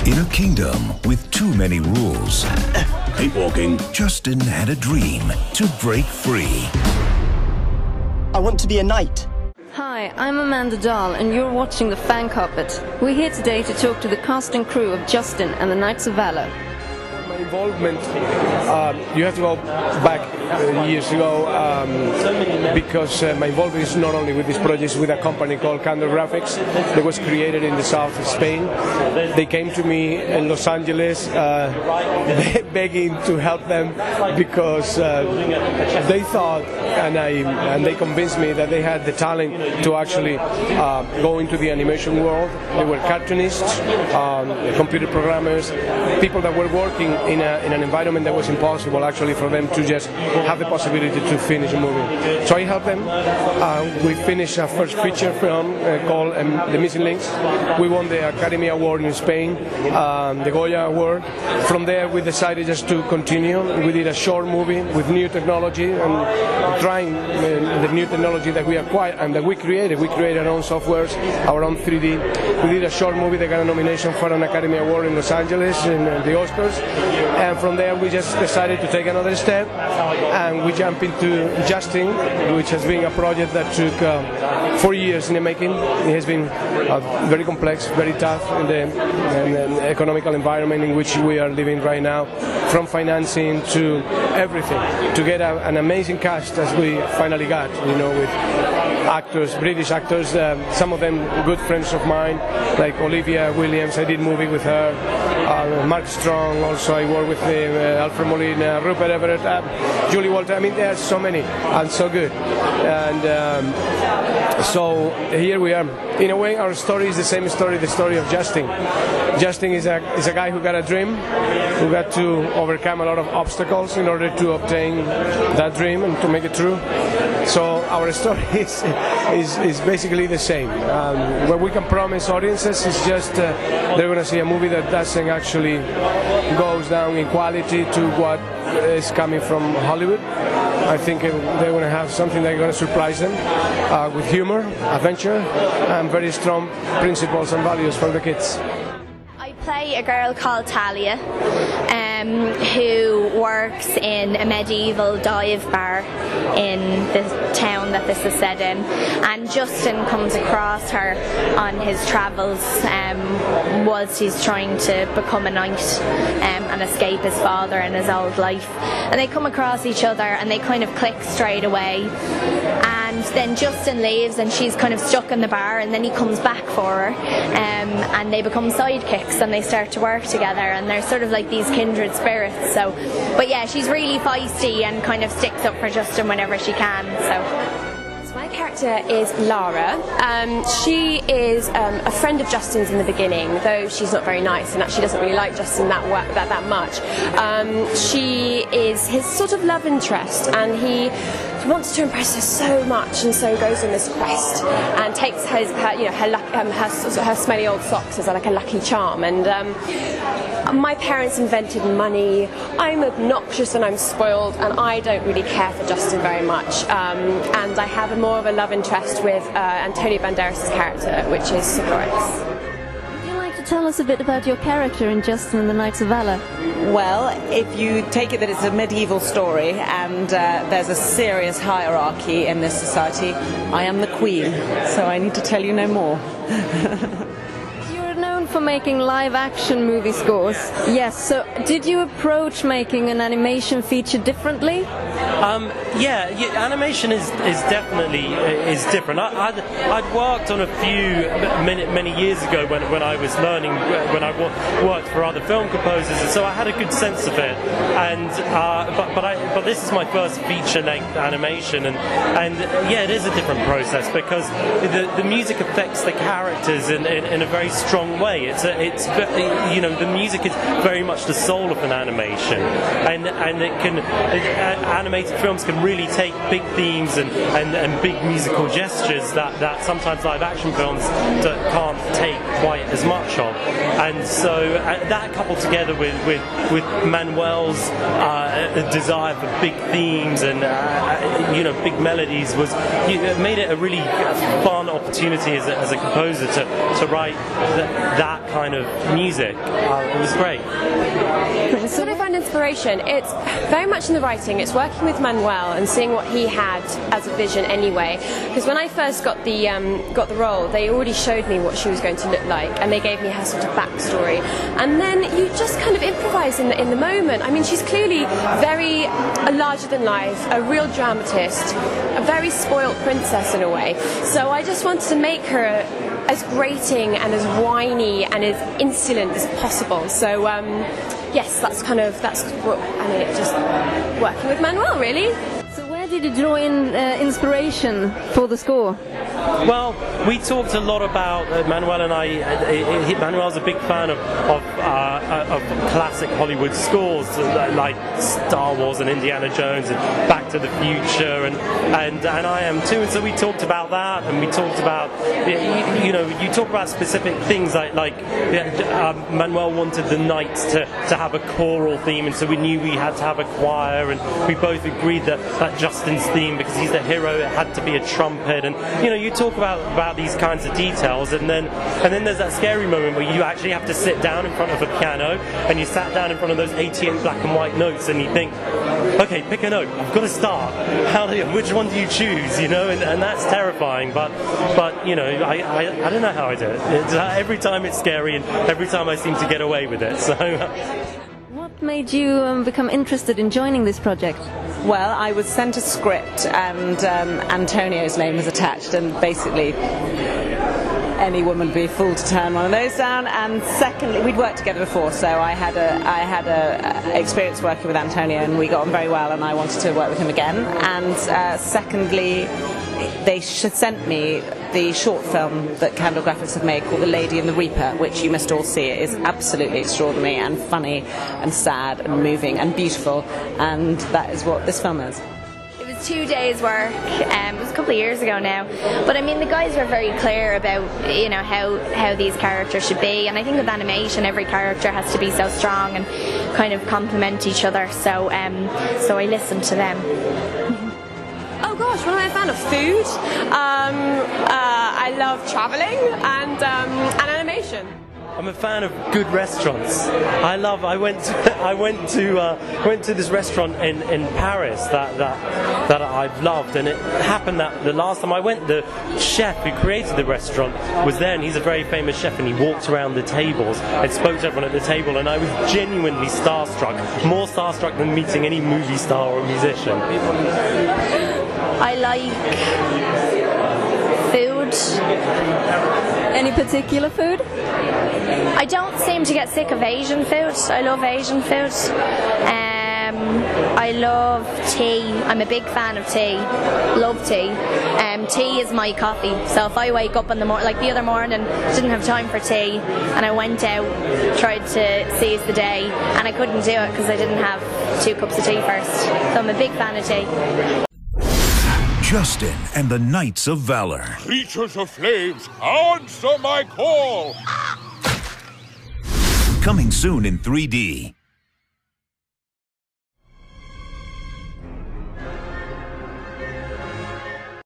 In a kingdom with too many rules, Keep walking. Justin had a dream to break free. I want to be a knight. Hi, I'm Amanda Dahl, and you're watching The Fan Carpet. We're here today to talk to the cast and crew of Justin and the Knights of Valour. My involvement, you have to go back years ago, because my involvement is not only with this project, with a company called Candle Graphics that was created in the south of Spain. They came to me in Los Angeles begging to help them because they thought, and they convinced me that they had the talent to actually go into the animation world. They were cartoonists, computer programmers, people that were working in an environment that was impossible actually for them to just have the possibility to finish a movie. So I helped them. We finished our first feature film called The Missing Links. We won the Academy Award in Spain, the Goya Award. From there we decided just to continue. We did a short movie with new technology and trying the new technology that we acquired and that we created. We created our own softwares, our own 3D. We did a short movie that got a nomination for an Academy Award in Los Angeles in the Oscars. And from there we just decided to take another step and we jumped into Justin, which has been a project that took 4 years in the making. It has been very complex, very tough in the economical environment in which we are living right now, from financing to everything, to get an amazing cast as we finally got, you know, with actors, British actors, some of them good friends of mine, like Olivia Williams. I did a movie with her. Mark Strong, also I worked with him, Alfred Molina, Rupert Everett, Julie Walter. I mean, there are so many and so good. And so here we are. In a way, our story is the same story, the story of Justin. Justin is a guy who got a dream, who got to overcome a lot of obstacles in order to obtain that dream and to make it true. So our story is basically the same. What we can promise audiences is just they're going to see a movie that doesn't actually goes down in quality to what is coming from Hollywood. I think they're going to have something that's going to surprise them with humor, adventure, and very strong principles and values for the kids. I play a girl called Talia, who works in a medieval dive bar in the town that this is set in, and Justin comes across her on his travels whilst he's trying to become a knight and escape his father and his old life, and they come across each other and they kind of click straight away. And then Justin leaves and she's kind of stuck in the bar, and then he comes back for her, and they become sidekicks and they start to work together, and they're sort of like these kindred spirits. So, but yeah, she's really feisty and kind of sticks up for Justin whenever she can. So my character is Lara. She is a friend of Justin's in the beginning, though she's not very nice and actually doesn't really like Justin that much. She is his sort of love interest, and he wants to impress her so much, and so goes on this quest and takes her smelly old socks as like a lucky charm. And my parents invented money. I'm obnoxious and I'm spoiled, and I don't really care for Justin very much. And I have more of a love interest with Antonio Banderas' character, which is Clorex. Tell us a bit about your character in Justin and the Knights of Valour. Well, if you take it that it's a medieval story and there's a serious hierarchy in this society, I am the queen, so I need to tell you no more. You're known for making live-action movie scores. Yes, so did you approach making an animation feature differently? Yeah, animation is definitely different. I'd worked on a few many years ago when I was learning, when I worked for other film composers, and so I had a good sense of it. And but this is my first feature-length animation, and yeah, it is a different process because the music affects the characters in a very strong way. It's you know, the music is very much the soul of an animation, and it can animated films can really take big themes and big musical gestures that sometimes live action films can't take quite as much of. And so that coupled together with Manuel's desire for big themes and you know, big melodies made it a really fun opportunity as a composer to write that that kind of music. It was great. So when I found inspiration, it's very much in the writing. It's working with Manuel and seeing what he had as a vision anyway. Because when I first got the role, they already showed me what she was going to look like, and they gave me her sort of backstory. And then you just kind of improvise in the moment. I mean, she's clearly very larger than life, a real dramatist, a very spoilt princess in a way. So I just wanted to make her as grating and as whiny and as insolent as possible. So yes, that's what I mean. Just working with Manuel, really. So where did you draw in inspiration for the score? Well, we talked a lot about Manuel and I. Manuel's a big fan of classic Hollywood scores like Star Wars and Indiana Jones and Back to the Future, and I am too. And so we talked about that, and we talked about you talk about specific things like Manuel wanted the Knights to have a choral theme, and so we knew we had to have a choir, and we both agreed that Justin's theme, because he's the hero, it had to be a trumpet, and you talk about these kinds of details, and then there's that scary moment where you actually have to sit down in front of a piano, and you sat down in front of those 88 black and white notes, and you think, okay, pick a note, I've got to start. Which one do you choose? And that's terrifying. But I don't know how I do it. Every time it's scary, and every time I seem to get away with it. So. What made you become interested in joining this project? Well, I was sent a script, and Antonio's name was attached, and basically any woman would be a fool to turn one of those down. And secondly, we'd worked together before, so I had a experience working with Antonio, and we got on very well, and I wanted to work with him again. And secondly, they sent me the short film that Candle Graphics have made called The Lady and the Reaper, which you must all see. It is absolutely extraordinary and funny and sad and moving and beautiful, and that is what this film is. 2 days work. It was a couple of years ago now, but I mean the guys were very clear about how these characters should be, and I think with animation every character has to be so strong and kind of complement each other, so I listened to them. Oh gosh, what am I a fan of? Food. I love travelling and animation. I'm a fan of good restaurants. I went to this restaurant in Paris that I've loved, and it happened that the last time I went, the chef who created the restaurant was there, and he's a very famous chef, and he walked around the tables and spoke to everyone at the table, and I was genuinely starstruck, more starstruck than meeting any movie star or musician. I like food. Any particular food? I don't seem to get sick of Asian food. I love Asian food. I love tea. I'm a big fan of tea. Love tea. Tea is my coffee. So if I wake up in the morning, like the other morning, didn't have time for tea, and I went out, tried to seize the day, and I couldn't do it because I didn't have 2 cups of tea first. So I'm a big fan of tea. Justin and the Knights of Valour. Creatures of flames, answer my call! Coming soon in 3D.